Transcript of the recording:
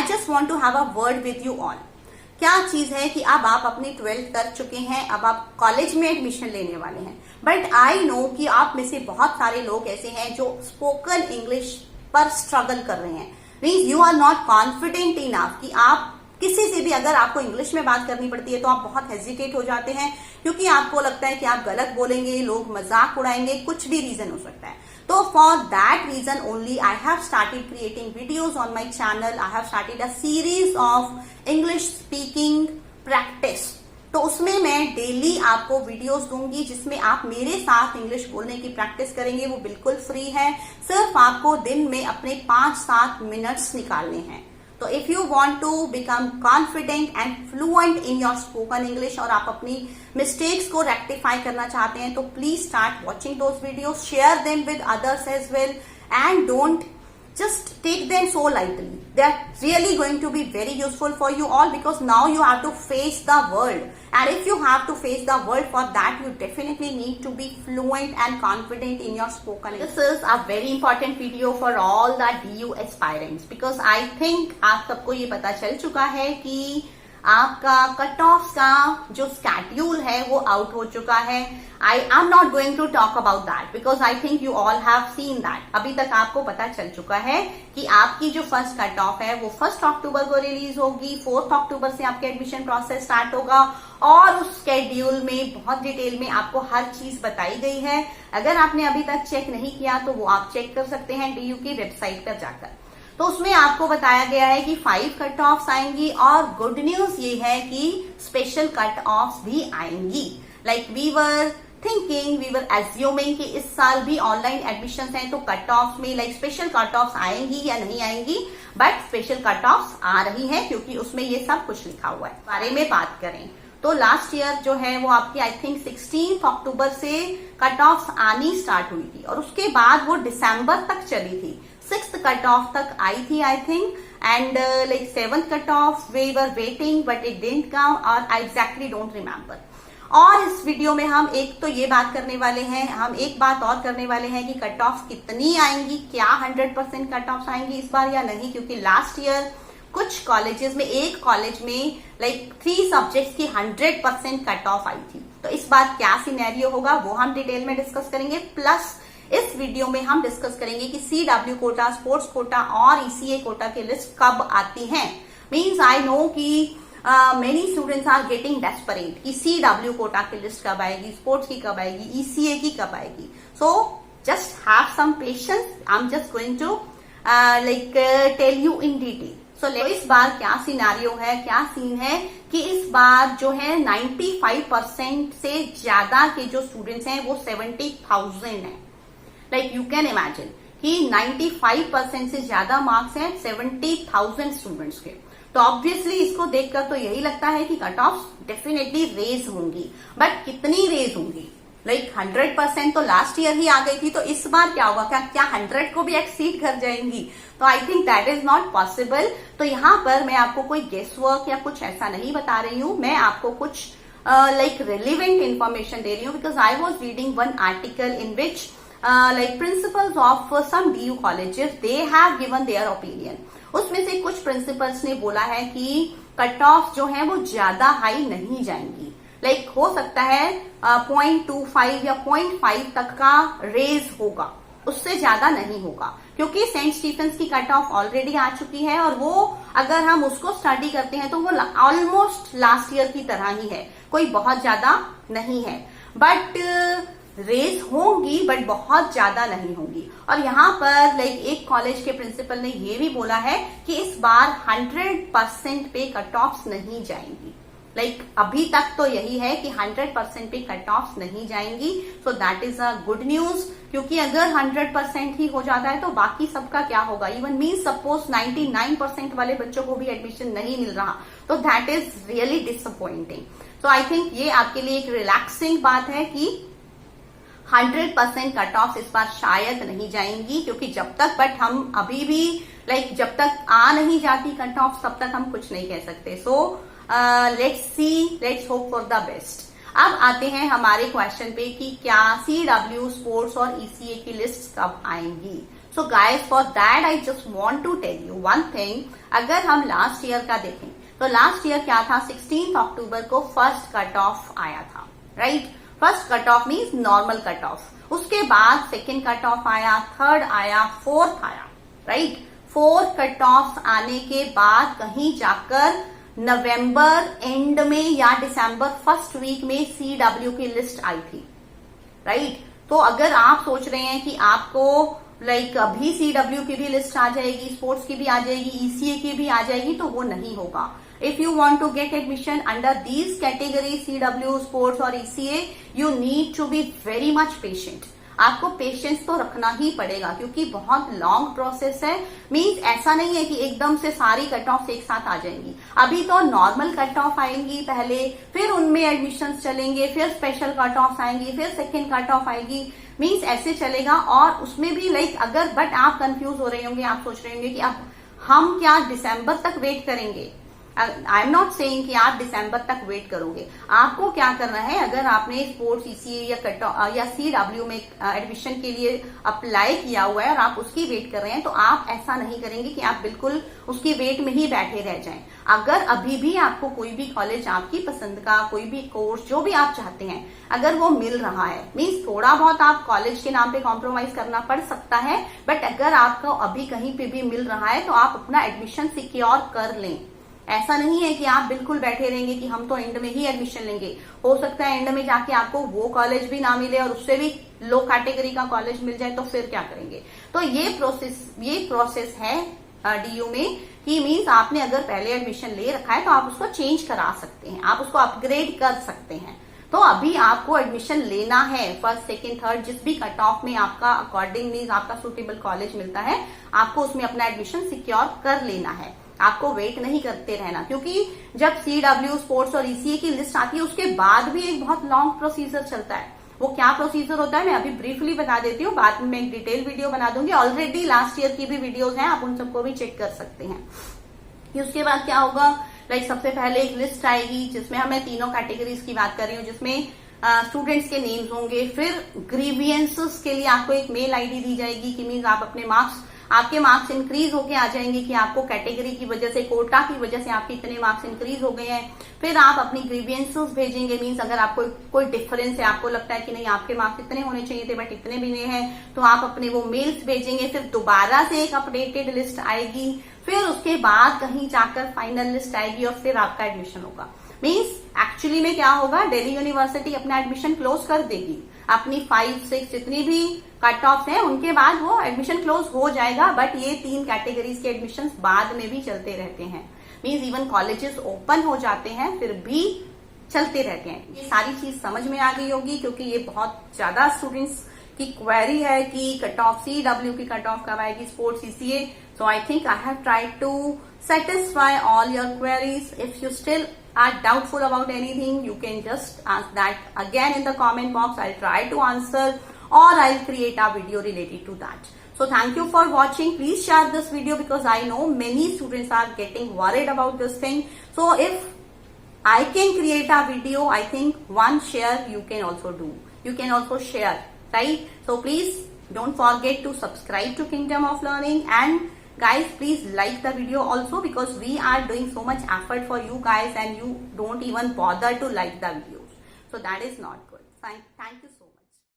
I just want to have a word with you all. क्या चीज है कि अब आप अपनी 12th कर चुके हैं, अब आप कॉलेज में एडमिशन लेने वाले हैं, बट आई नो कि आप में से बहुत सारे लोग ऐसे हैं जो स्पोकन इंग्लिश पर स्ट्रगल कर रहे हैं। Means you are not confident enough कि आप किसी से भी अगर आपको इंग्लिश में बात करनी पड़ती है तो आप बहुत हेजिटेट हो जाते हैं, क्योंकि आपको लगता है कि आप गलत बोलेंगे, लोग मजाक उड़ाएंगे, कुछ भी रीजन हो सकता है। तो for that reason only I have started creating videos on my channel. I have started a series of English speaking practice. तो उसमें मैं डेली आपको वीडियोस दूंगी जिसमें आप मेरे साथ इंग्लिश बोलने की प्रैक्टिस करेंगे। वो बिल्कुल फ्री है, सिर्फ आपको दिन में अपने 5-7 मिनट्स निकालने हैं। तो if you want to become confident and fluent in your spoken English और आप अपनी मिस्टेक्स को रेक्टिफाई करना चाहते हैं, तो please start watching those videos, share them with others as well, and don't just take them so lightly. They are really going to be very useful for you all, because now you have to face the world, and if you have to face the world, for that you definitely need to be fluent and confident in your spoken English. This is a very important video for all the DU aspirants, because I think आप सबको ये पता चल चुका है कि आपका cut off का जो स्केड्यूल है वो आउट हो चुका है। I am not going to talk about that because I think you all have seen that. अभी तक आपको पता चल चुका है कि आपकी जो फर्स्ट कट ऑफ है वो 1 अक्टूबर को रिलीज होगी, 4 अक्टूबर से आपके एडमिशन प्रोसेस स्टार्ट होगा, और उस स्केड्यूल में बहुत डिटेल में आपको हर चीज बताई गई है। अगर आपने अभी तक चेक नहीं किया तो वो आप चेक कर सकते हैं DU की वेबसाइट पर जाकर। तो उसमें आपको बताया गया है कि 5 कट ऑफ्स आएंगी, और गुड न्यूज ये है कि स्पेशल कट ऑफ्स भी आएंगी। Like we were thinking, we were assuming कि इस साल भी ऑनलाइन एडमिशन हैं तो कट ऑफ में लाइक स्पेशल कट ऑफ्स आएंगी या नहीं आएंगी, बट स्पेशल कट ऑफ्स आ रही है क्योंकि उसमें ये सब कुछ लिखा हुआ है। बारे में बात करें तो लास्ट ईयर जो है वो आपकी आई थिंक 16 अक्टूबर से कट ऑफ्स आनी स्टार्ट हुई थी, और उसके बाद वो दिसंबर तक चली थी। 6th कट ऑफ तक आई थी I think, and like 7th cut off we were waiting but it didn't come, और आई एग्जैक्टली डोंट रिमेम्बर। और इस वीडियो में हम एक तो ये बात करने वाले हैं, हम एक बात और करने वाले हैं कि कट ऑफ कितनी आएंगी, क्या 100% कट ऑफ आएंगी इस बार या नहीं, क्योंकि लास्ट ईयर कुछ कॉलेजेस में, एक कॉलेज में लाइक 3 सब्जेक्ट्स की 100% कट ऑफ आई थी। तो इस बार क्या सिनेरियो होगा वो हम डिटेल में डिस्कस करेंगे। प्लस इस वीडियो में हम डिस्कस करेंगे कि CW कोटा, स्पोर्ट्स कोटा और ECA कोटा की लिस्ट कब आती हैं। मीन्स आई नो कि many students are getting desperate कि CW कोटा की लिस्ट कब आएगी, स्पोर्ट्स की कब आएगी, ECA की कब आएगी। So just have some patience, I am just going to like tell you in detail. So इस बार क्या सिनारियो है, क्या सीन है कि इस बार जो है 95% से ज्यादा के जो स्टूडेंट्स हैं वो 70,000 हैं। लाइक यू कैन इमेजिन कि 95% से ज्यादा मार्क्स हैं 70,000 स्टूडेंट्स के। तो ऑब्वियसली इसको देखकर तो यही लगता है कि कट ऑफ डेफिनेटली रेज होंगी, बट कितनी रेज होंगी? लाइक 100% तो लास्ट ईयर ही आ गई थी, तो इस बार क्या होगा? क्या 100 को भी एक्सीड कर जाएंगी? तो I think that is not possible. तो यहाँ पर मैं आपको कोई गेस वर्क या कुछ ऐसा नहीं बता रही हूँ, मैं आपको कुछ लाइक रिलेवेंट इन्फॉर्मेशन दे रही हूँ, because I was reading one article in which like principals of some DU colleges they have given their opinion। उसमें से कुछ प्रिंसिपल्स ने बोला है कि कट ऑफ जो है वो ज्यादा हाई नहीं जाएंगी। लाइक हो सकता है 0.25 या 0.5 तक का रेज होगा, उससे ज्यादा नहीं होगा, क्योंकि सेंट स्टीफेंस की कट ऑफ ऑलरेडी आ चुकी है, और वो अगर हम उसको स्टडी करते हैं तो वो ऑलमोस्ट लास्ट ईयर की तरह ही है, कोई बहुत ज्यादा नहीं है। बट रेज होंगी, बट बहुत ज्यादा नहीं होंगी। और यहाँ पर लाइक एक कॉलेज के प्रिंसिपल ने ये भी बोला है कि इस बार 100% पे कट ऑफ्स नहीं जाएंगी। लाइक अभी तक तो यही है कि 100% पे कट ऑफ्स नहीं जाएंगी। So that is a good news, क्योंकि अगर 100% ही हो जाता है तो बाकी सबका क्या होगा? इवन मीन सपोज 99% वाले बच्चों को भी एडमिशन नहीं मिल रहा, तो that is really disappointing. So I think ये आपके लिए एक रिलैक्सिंग बात है कि 100% कट ऑफ इस बार शायद नहीं जाएंगी, क्योंकि जब तक, बट हम अभी भी लाइक जब तक आ नहीं जाती कट ऑफ तब तक हम कुछ नहीं कह सकते। So let's see, let's hope for the best. अब आते हैं हमारे क्वेश्चन पे कि क्या CW, स्पोर्ट्स और ECA की लिस्ट कब आएंगी। So guys, for that I just want to tell you one thing. अगर हम लास्ट ईयर का देखें तो लास्ट ईयर क्या था, 16 अक्टूबर को फर्स्ट कट ऑफ आया था, right. First cut off means normal cut off, उसके बाद सेकेंड कट ऑफ आया, थर्ड आया, फोर्थ आया, राइट। फोर्थ कट ऑफ आने के बाद कहीं जाकर नवंबर एंड में या दिसंबर फर्स्ट वीक में CW की लिस्ट आई थी, राइट। तो अगर आप सोच रहे हैं कि आपको अभी CW की भी लिस्ट आ जाएगी, स्पोर्ट्स की भी आ जाएगी, ECA की भी आ जाएगी, तो वो नहीं होगा। If you want to get admission under these categories, CW, sports और ECA, you need to be very much patient. आपको पेशेंस तो रखना ही पड़ेगा क्योंकि बहुत लॉन्ग प्रोसेस है। मींस ऐसा नहीं है कि एकदम से सारी कट ऑफ एक साथ आ जाएंगी। अभी तो नॉर्मल कट ऑफ आएंगी पहले, फिर उनमें एडमिशंस चलेंगे, फिर स्पेशल कट ऑफ आएंगी, फिर सेकेंड कट ऑफ आएगी। मींस ऐसे चलेगा। और उसमें भी अगर बट आप कंफ्यूज हो रहे होंगे, आप सोच रहे होंगे कि अब हम क्या दिसंबर तक वेट करेंगे। आई एम नॉट सेइंग कि आप दिसंबर तक वेट करोगे। आपको क्या करना है, अगर आपने स्पोर्ट्स, ECA या CW में एडमिशन के लिए अप्लाई किया हुआ है और आप उसकी वेट कर रहे हैं, तो आप ऐसा नहीं करेंगे कि आप बिल्कुल उसकी वेट में ही बैठे रह जाएं। अगर अभी भी आपको कोई भी कॉलेज आपकी पसंद का, कोई भी कोर्स जो भी आप चाहते हैं, अगर वो मिल रहा है, मीन्स थोड़ा बहुत आप कॉलेज के नाम पे कॉम्प्रोमाइज करना पड़ सकता है, बट अगर आपको अभी कहीं पे भी मिल रहा है तो आप अपना एडमिशन सिक्योर कर लें। ऐसा नहीं है कि आप बिल्कुल बैठे रहेंगे कि हम तो एंड में ही एडमिशन लेंगे। हो सकता है एंड में जाके आपको वो कॉलेज भी ना मिले और उससे भी लो कैटेगरी का कॉलेज मिल जाए, तो फिर क्या करेंगे। तो ये प्रोसेस है DU में कि मीन्स आपने अगर पहले एडमिशन ले रखा है तो आप उसको चेंज करा सकते हैं, आप उसको अपग्रेड कर सकते हैं। तो अभी आपको एडमिशन लेना है फर्स्ट, सेकेंड, थर्ड, जिस भी कट ऑफ में आपका अकॉर्डिंग मीन्स आपका सुटेबल कॉलेज मिलता है, आपको उसमें अपना एडमिशन सिक्योर कर लेना है। आपको वेट नहीं करते रहना, क्योंकि जब CW, स्पोर्ट्स और ECA की लिस्ट आती है उसके बाद भी एक बहुत लॉन्ग प्रोसीजर चलता है। वो क्या प्रोसीजर होता है मैं अभी ब्रीफली बता देती हूँ, बाद में मैं एक डिटेल वीडियो बना दूंगी। ऑलरेडी लास्ट ईयर की भी वीडियोस हैं, आप उन सबको भी चेक कर सकते हैं। उसके बाद क्या होगा, सबसे पहले एक लिस्ट आएगी जिसमें हमें तीनों कैटेगरीज की बात कर रही हूँ, जिसमें स्टूडेंट्स के नेम्स होंगे। फिर ग्रीवियंसेस के लिए आपको एक मेल ID दी जाएगी कि मीन्स आप अपने आपके मार्क्स इंक्रीज होके आ जाएंगे कि आपको कैटेगरी की वजह से, कोटा की वजह से आपके इतने मार्क्स इंक्रीज हो गए हैं। फिर आप अपनी ग्रीवियंसेस भेजेंगे, मीन्स अगर आपको कोई डिफरेंस है, आपको लगता है कि नहीं आपके मार्क्स इतने होने चाहिए थे बट इतने भी नहीं है, तो आप अपने वो मेल्स भेजेंगे। फिर दोबारा से एक अपडेटेड लिस्ट आएगी, फिर उसके बाद कहीं जाकर फाइनल लिस्ट आएगी और फिर आपका एडमिशन होगा। मीन्स एक्चुअली में क्या होगा, दिल्ली यूनिवर्सिटी अपना एडमिशन क्लोज कर देगी, अपनी 5, 6 जितनी भी कट ऑफ है उनके बाद वो एडमिशन क्लोज हो जाएगा। बट ये 3 कैटेगरीज के एडमिशन बाद में भी चलते रहते हैं। मीन्स इवन कॉलेजेस ओपन हो जाते हैं फिर भी चलते रहते हैं। ये सारी चीज समझ में आ गई होगी, क्योंकि ये बहुत ज्यादा स्टूडेंट्स की क्वेरी है कि कट ऑफ CW की कट ऑफ कब आएगी, sports, ECA। So I think I have tried to satisfy all your queries. If you still are doubtful about anything, you can just ask that again in the comment box. I'll try to answer, or I'll create a video related to that. So thank you for watching. Please share this video because I know many students are getting worried about this thing. So if I can create a video, I think one share you can also do. You can also share, right? So please don't forget to subscribe to Kingdom of Learning, and guys, please like the video also, because we are doing so much effort for you guys and you don't even bother to like the videos. So that is not good. Thank you so much.